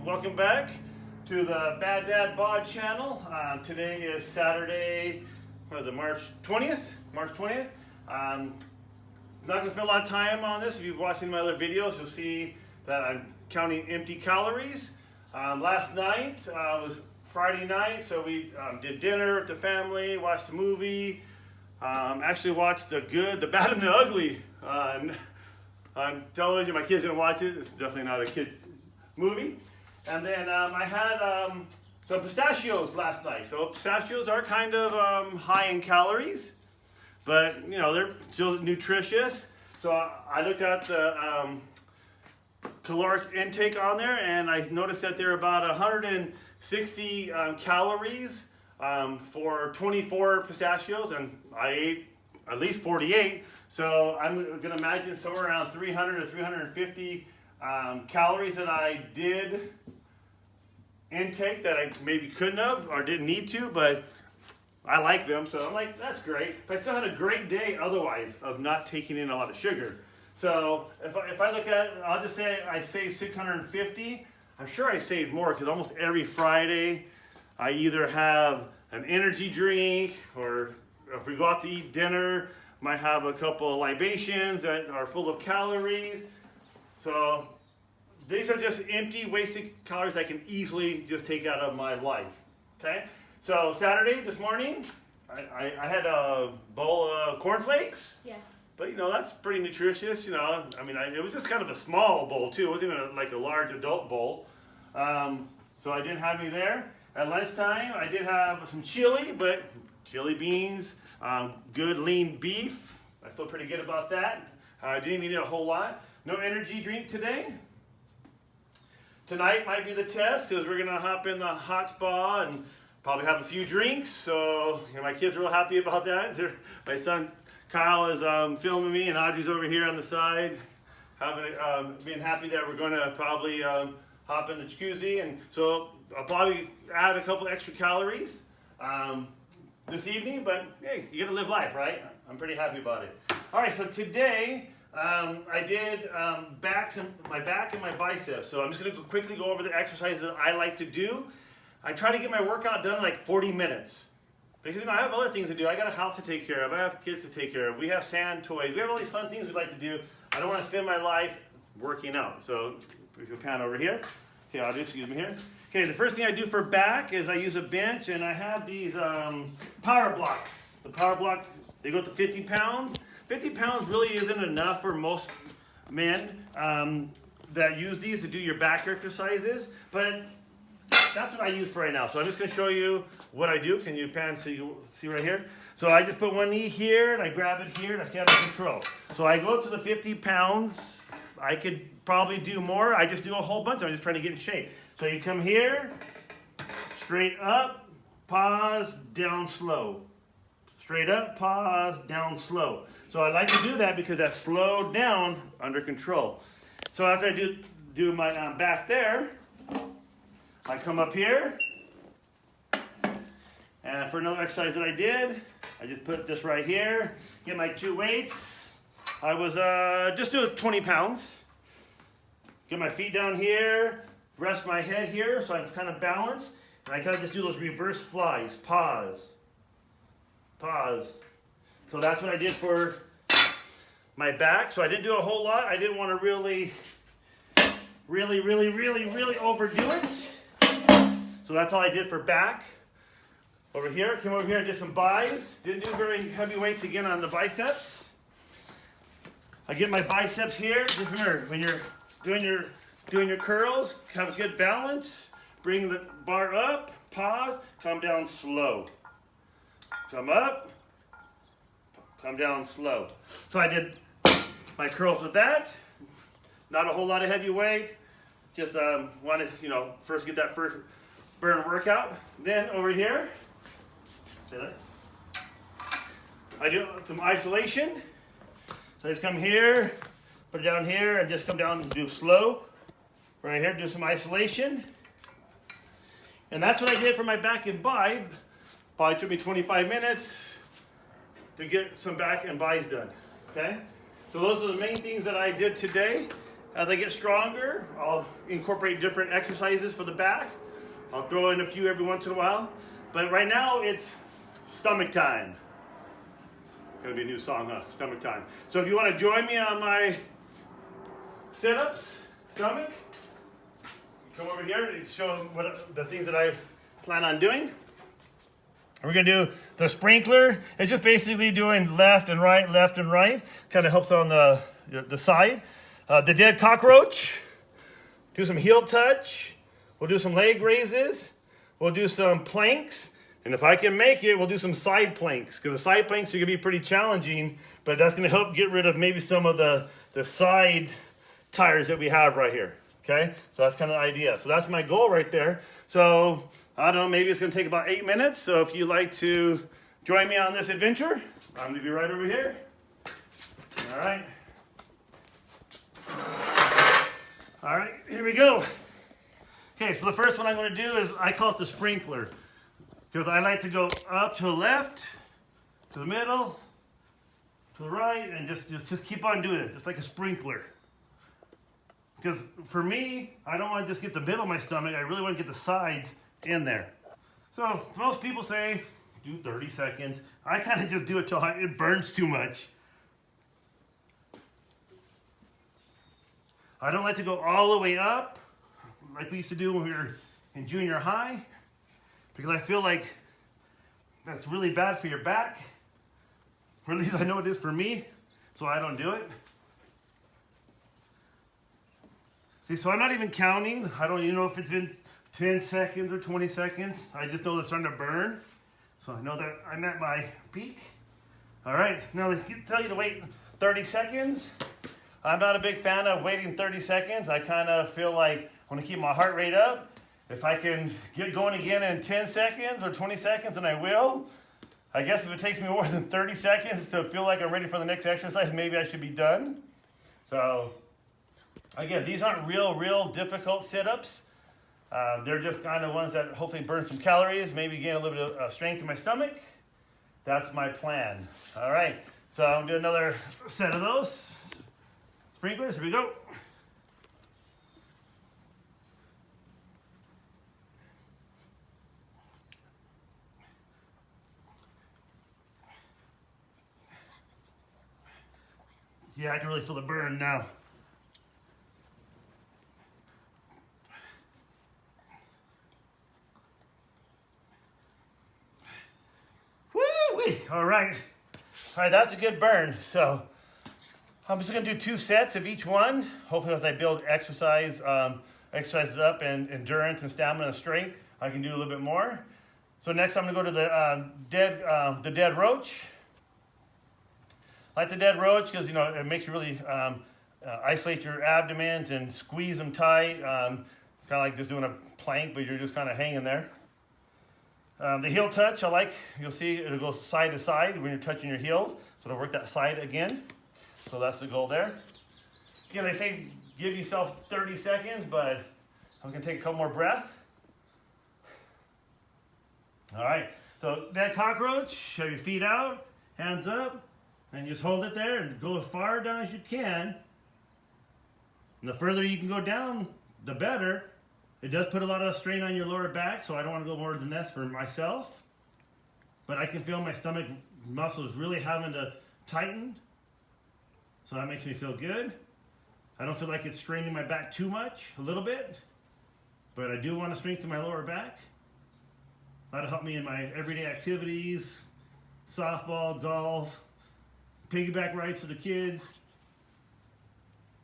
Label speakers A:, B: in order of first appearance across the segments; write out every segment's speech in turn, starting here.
A: welcome back to the Dad Bod channel. Today is Saturday, March 20th. Not going to spend a lot of time on this. If you've watched any of my other videos, you'll see that I'm counting empty calories. Last night was Friday night, so we did dinner with the family, watched a movie, actually watched The Good, the Bad, and the Ugly on television. My kids didn't watch it. It's definitely not a kid movie. And then I had some pistachios last night. So pistachios are kind of high in calories, but you know, they're still nutritious. So I looked at the caloric intake on there, and I noticed that they're about 160 calories for 24 pistachios, and I ate at least 48. So I'm going to imagine somewhere around 300 to 350 calories that I did intake that I maybe couldn't have or didn't need to, but I like them, so I'm like, that's great. But I still had a great day otherwise of not taking in a lot of sugar. So if I look at it, I'll just say I saved 650. I'm sure I saved more because almost every Friday I either have an energy drink, or if we go out to eat dinner, might have a couple of libations that are full of calories. So these are just empty, wasted calories I can easily just take out of my life. Okay? So Saturday, this morning, I had a bowl of cornflakes. Yes. But you know, that's pretty nutritious, you know. I mean, it was just kind of a small bowl too. It wasn't even like a large adult bowl. So I didn't have any there. At lunchtime, I did have some chili, but chili beans, good lean beef. I feel pretty good about that. I didn't eat a whole lot. No energy drink today. Tonight might be the test because we're gonna hop in the hot spa and probably have a few drinks. So you know, my kids are real happy about that. My son Kyle is filming me, and Audrey's over here on the side, being happy that we're gonna probably hop in the jacuzzi. And so I'll probably add a couple extra calories this evening. But hey, you gotta live life, right? I'm pretty happy about it. All right, so today. I did my back and my biceps. So I'm just going to quickly go over the exercises that I like to do. I try to get my workout done in like 40 minutes. Because you know, I have other things to do. I got a house to take care of. I have kids to take care of. We have sand toys. We have all these fun things we like to do. I don't want to spend my life working out. So if you pan over here. Okay, I'll just excuse me here. Okay, the first thing I do for back is I use a bench, and I have these power blocks. The power block, they go up to 50 pounds. 50 pounds really isn't enough for most men that use these to do your back exercises, but that's what I use for right now. So I'm just going to show you what I do. Can you pan so you see right here? So I just put one knee here, and I grab it here, and I stay under control. So I go up to the 50 pounds. I could probably do more. I just do a whole bunch. I'm just trying to get in shape. So you come here, straight up, pause, down, slow. Straight up, pause, down, slow. So I like to do that because that's slowed down, under control. So after I do my back there, I come up here. And for another exercise that I did, I just put this right here, get my two weights. I was just doing 20 pounds. Get my feet down here, rest my head here so I'm kind of balanced. And I kind of just do those reverse flies, pause. Pause. So that's what I did for my back. So I didn't do a whole lot. I didn't want to really overdo it. So that's all I did for back. Over here, came over here and did some bis. Didn't do very heavy weights again on the biceps. I get my biceps here. Just remember, when you're doing your curls, have a good balance. Bring the bar up, pause, come down slow. Come up, come down slow. So I did my curls with that. Not a whole lot of heavy weight. Just wanted, first get that first burn workout. Then over here, say that. I do some isolation. So I just come here, put it down here, and just come down and do slow. Right here, do some isolation. And that's what I did for my back and bi. Probably took me 25 minutes to get some back and bis done. Okay? So those are the main things that I did today. As I get stronger, I'll incorporate different exercises for the back. I'll throw in a few every once in a while. But right now, it's stomach time. Gonna be a new song, huh? Stomach time. So if you want to join me on my sit-ups, stomach, come over here and show what the things that I plan on doing. We're gonna do the sprinkler. It's just basically doing left and right, Kind of helps on the side. The dead cockroach. Do some heel touch. We'll do some leg raises. We'll do some planks. And if I can make it, we'll do some side planks. Because the side planks are gonna be pretty challenging, but that's gonna help get rid of maybe some of the side tires that we have right here. Okay, so that's kind of the idea. So that's my goal right there. So I don't know, maybe it's gonna take about 8 minutes. So if you'd like to join me on this adventure, I'm gonna be right over here. All right. All right, here we go. Okay, so the first one I'm gonna do is, I call it the sprinkler. Because I like to go up to the left, to the middle, to the right, and just keep on doing it, just like a sprinkler. Because for me, I don't want to just get the middle of my stomach, I really want to get the sides in there. So most people say, do 30 seconds. I kind of just do it till it burns too much. I don't like to go all the way up, like we used to do when we were in junior high, because I feel like that's really bad for your back. Or at least I know it is for me, so I don't do it. See, so I'm not even counting. I don't even know if it's been 10 seconds or 20 seconds. I just know it's starting to burn. So I know that I'm at my peak. All right, now they tell you to wait 30 seconds. I'm not a big fan of waiting 30 seconds. I kind of feel like I want to keep my heart rate up. If I can get going again in 10 seconds or 20 seconds, then I will. I guess if it takes me more than 30 seconds to feel like I'm ready for the next exercise, maybe I should be done. So, again, these aren't real difficult sit-ups. They're just kind of ones that hopefully burn some calories, maybe gain a little bit of strength in my stomach. That's my plan. All right, so I'm gonna do another set of those. Sprinklers, here we go. Yeah, I can really feel the burn now. Woo-wee! All right, that's a good burn. So I'm just gonna do 2 sets of each one. Hopefully as I build exercises up and endurance and stamina and strength, I can do a little bit more. So next I'm gonna go to the dead roach. I like the dead roach because, you know, it makes you really isolate your abdomen and squeeze them tight. It's kind of like just doing a plank, but you're just kind of hanging there. The heel touch, I like. You'll see it'll go side to side when you're touching your heels. So it'll work that side again. So that's the goal there. Again, they say give yourself 30 seconds, but I'm going to take a couple more breaths. All right, so that cockroach, have your feet out, hands up. And just hold it there and go as far down as you can. And the further you can go down, the better. It does put a lot of strain on your lower back, so I don't want to go more than that for myself. But I can feel my stomach muscles really having to tighten. So that makes me feel good. I don't feel like it's straining my back too much, a little bit. But I do want to strengthen my lower back. That'll help me in my everyday activities, softball, golf, piggyback rides for the kids.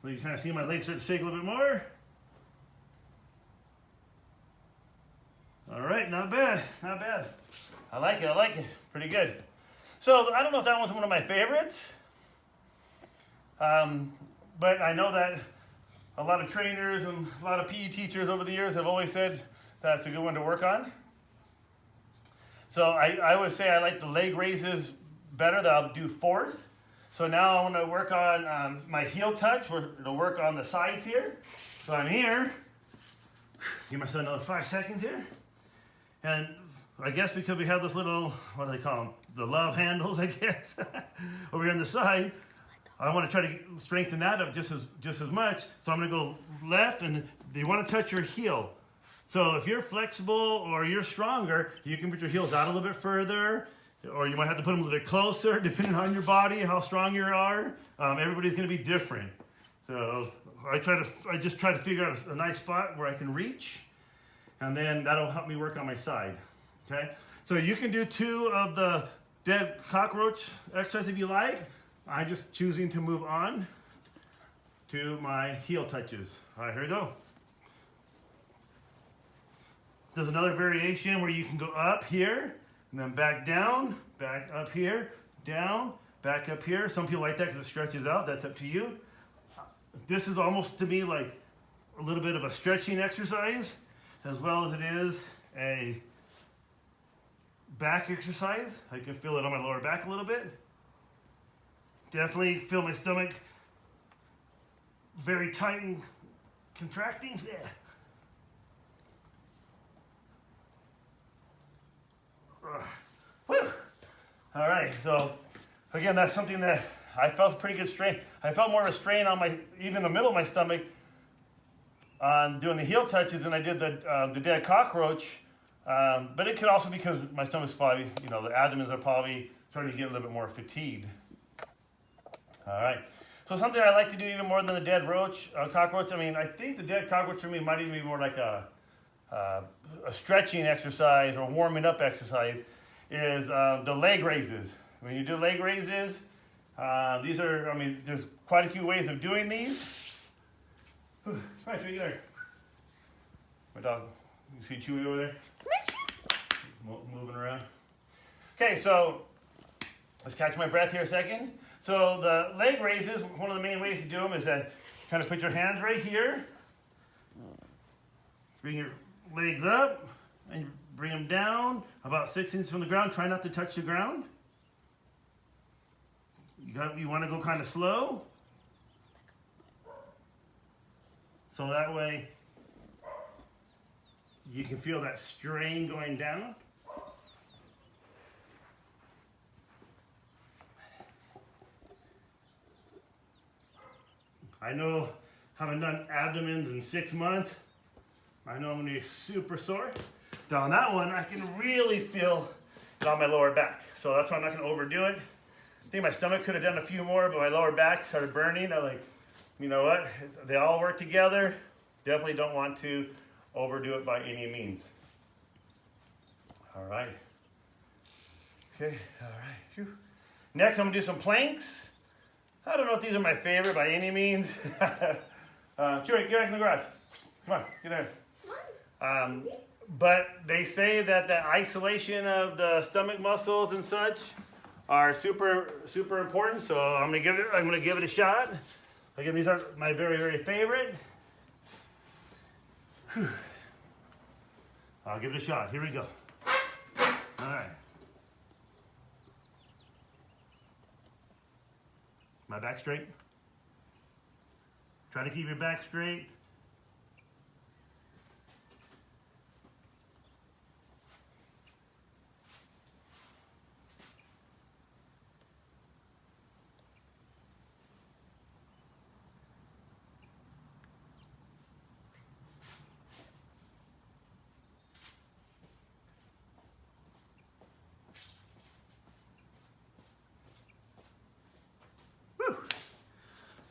A: So you can kind of see my legs start to shake a little bit more. All right, not bad. I like it, pretty good. So I don't know if that one's one of my favorites, but I know that a lot of trainers and a lot of PE teachers over the years have always said that's a good one to work on. So I would say I like the leg raises better, that I'll do 4th. So now I want to work on my heel touch. It'll work on the sides here. So I'm here. Give myself another 5 seconds here. And I guess because we have this little, what do they call them? The love handles, I guess, over here on the side. I want to try to strengthen that up just as much. So I'm going to go left, and you want to touch your heel. So if you're flexible or you're stronger, you can put your heels out a little bit further, or you might have to put them a little bit closer, depending on your body, how strong you are. Everybody's going to be different. So I just try to figure out a nice spot where I can reach, and then that'll help me work on my side. Okay. So you can do 2 of the dead cockroach exercise if you like. I'm just choosing to move on to my heel touches. All right, here we go. There's another variation where you can go up here and then back down, back up here, down, back up here. Some people like that because it stretches out. That's up to you. This is almost to me like a little bit of a stretching exercise as well as it is a back exercise. I can feel it on my lower back a little bit. Definitely feel my stomach very tight and contracting. Yeah. Whew. All right, so again, that's something that I felt pretty good strain. I felt more of a strain on even the middle of my stomach on doing the heel touches than I did the dead cockroach. But it could also be because my stomach's probably, the abdomens are probably starting to get a little bit more fatigued. All right, so something I like to do even more than the dead cockroach. I mean, I think the dead cockroach for me might even be more like a stretching exercise or warming up exercise is the leg raises. When you do leg raises, there's quite a few ways of doing these. Come on, Chewy, get there. My dog, you see Chewy over there? Moving around. Okay, so let's catch my breath here a second. So the leg raises, one of the main ways to do them is to kind of put your hands right here. Bring your legs up and bring them down about 6 inches from the ground. Try not to touch the ground. You want to go kind of slow. So that way you can feel that strain going down. I know, having done abdomens in 6 months, I know I'm going to be super sore. Now on that one, I can really feel it on my lower back. So that's why I'm not going to overdo it. I think my stomach could have done a few more, but my lower back started burning. I'm like, you know what? They all work together. Definitely don't want to overdo it by any means. All right. Okay, all right. Phew. Next, I'm going to do some planks. I don't know if these are my favorite by any means. Chewy, get back in the garage. Come on, get in. But they say that the isolation of the stomach muscles and such are super, super important. So I'm gonna give it a shot. Again, these are my very, very favorite. Whew. I'll give it a shot. Here we go. All right. My back straight. Try to keep your back straight.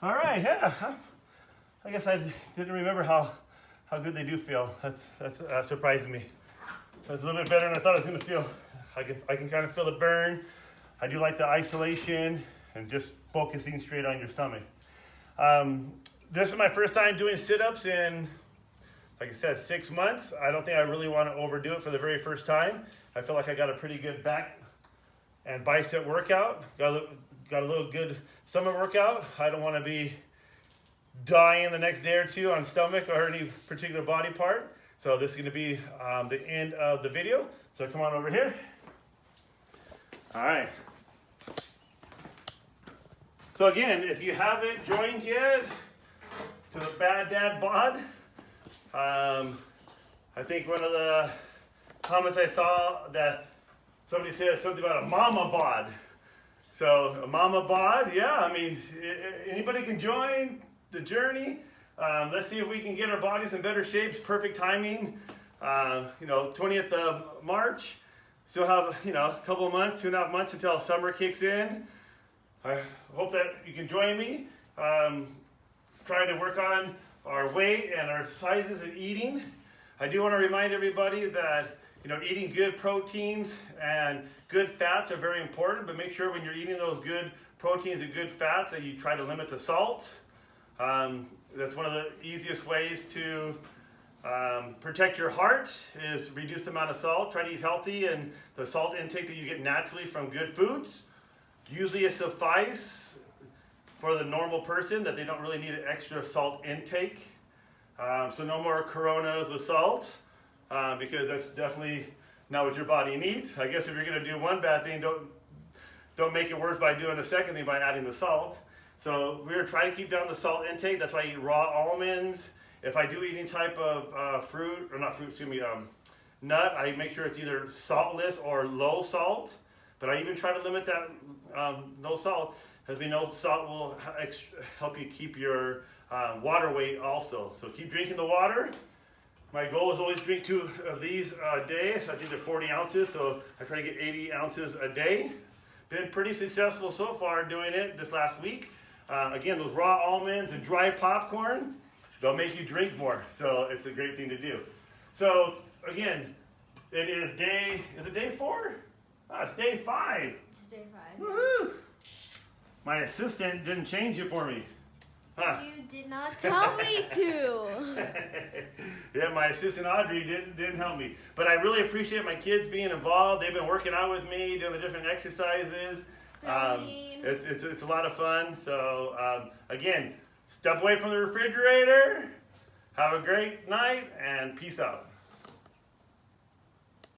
A: All right, yeah. I guess I didn't remember how good they do feel. That's surprising me. That's a little bit better than I thought it was going to feel. I can kind of feel the burn. I do like the isolation and just focusing straight on your stomach. This is my first time doing sit-ups in, like I said, 6 months. I don't think I really want to overdo it for the very first time. I feel like I got a pretty good back and bicep workout. Got a little good stomach workout. I don't want to be dying the next day or two on stomach or any particular body part. So this is going to be the end of the video. So come on over here. All right. So again, if you haven't joined yet to the Dad Bod, I think one of the comments I saw that somebody said something about a mama bod. So Mama Bod, yeah, I mean, anybody can join the journey. Let's see if we can get our bodies in better shape. Perfect timing. 20th of March. Still have, a couple of months, 2.5 months until summer kicks in. I hope that you can join me. Trying to work on our weight and our sizes and eating. I do want to remind everybody that eating good proteins and good fats are very important, but make sure when you're eating those good proteins and good fats that you try to limit the salt. That's one of the easiest ways to protect your heart is reduce the amount of salt. Try to eat healthy, and the salt intake that you get naturally from good foods usually is suffice for the normal person, that they don't really need an extra salt intake. So no more Coronas with salt, because that's definitely not what your body needs. I guess if you're going to do one bad thing, don't make it worse by doing the second thing by adding the salt. So we're going to try to keep down the salt intake. That's why I eat raw almonds. If I do eat any type of nut, I make sure it's either saltless or low salt. But I even try to limit that no salt, because we know salt will help you keep your water weight also. So keep drinking the water. My goal is always drink 2 of these a day. So I think they're 40 ounces. So I try to get 80 ounces a day. Been pretty successful so far doing it this last week. Again, those raw almonds and dry popcorn, they'll make you drink more. So it's a great thing to do. So again, it is day 4? Oh, it's day 5.
B: It's day 5.
A: Woohoo! My assistant didn't change it for me. Huh.
B: You did not tell me to.
A: Yeah, my assistant Audrey didn't help me. But I really appreciate my kids being involved. They've been working out with me, doing the different exercises. It's a lot of fun. So again, step away from the refrigerator. Have a great night and peace out.